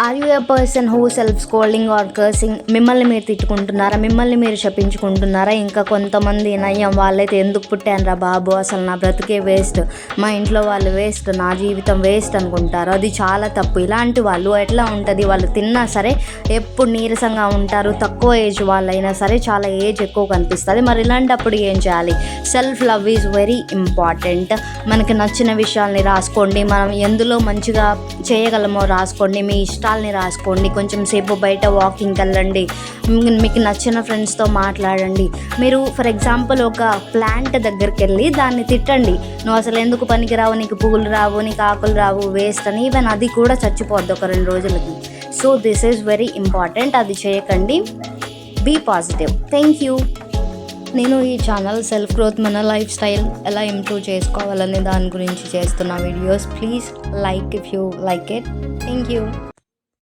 Are you a person who self scolding or cursing? మిమ్మల్ని మీరు తిట్టుకుంటున్నారా? మిమ్మల్ని మీరు శపించుకుంటున్నారా? ఇంకా కొంతమంది నయ్యం వాళ్ళైతే ఎందుకు పుట్టానురా బాబు, అసలు నా బ్రతికే వేస్ట్, మా ఇంట్లో వాళ్ళు వేస్ట్, నా జీవితం వేస్ట్ అనుకుంటారు. అది చాలా తప్పు. ఇలాంటి వాళ్ళు ఎట్లా ఉంటుంది, వాళ్ళు తిన్నా సరే ఎప్పుడు నీరసంగా ఉంటారు. తక్కువ ఏజ్ వాళ్ళైనా సరే చాలా ఏజ్ ఎక్కువ కనిపిస్తుంది. మరి ఇలాంటప్పుడు ఏం చేయాలి? Self love is very important. మనకి నచ్చిన విషయాల్ని రాసుకోండి, మనం ఎందులో మంచిగా చేయగలమో రాసుకోండి, మీ ఇష్టాలని రాసుకోండి, కొంచెం సేపు బయట వాకింగ్కి వెళ్ళండి, మీకు నచ్చిన ఫ్రెండ్స్తో మాట్లాడండి. మీరు ఫర్ ఎగ్జాంపుల్ ఒక ప్లాంట్ దగ్గరికి వెళ్ళి దాన్ని తిట్టండి, నువ్వు అసలు ఎందుకు పనికి రావు, నీకు పువ్వులు రావు, నీకు ఆకులు రావు, వేస్ట్ అని. ఈవెన్ అది కూడా చచ్చిపోద్ది ఒక 2 రోజులకి. So this is very important. అది చేయకండి. Be positive. Thank you. నేను ఈ ఛానల్ సెల్ఫ్ గ్రోత్, మన లైఫ్ స్టైల్ ఎలా ఇంప్రూవ్ చేసుకోవాలనే దాని గురించి చేస్తున్న videos. Please like if you like it. Thank you.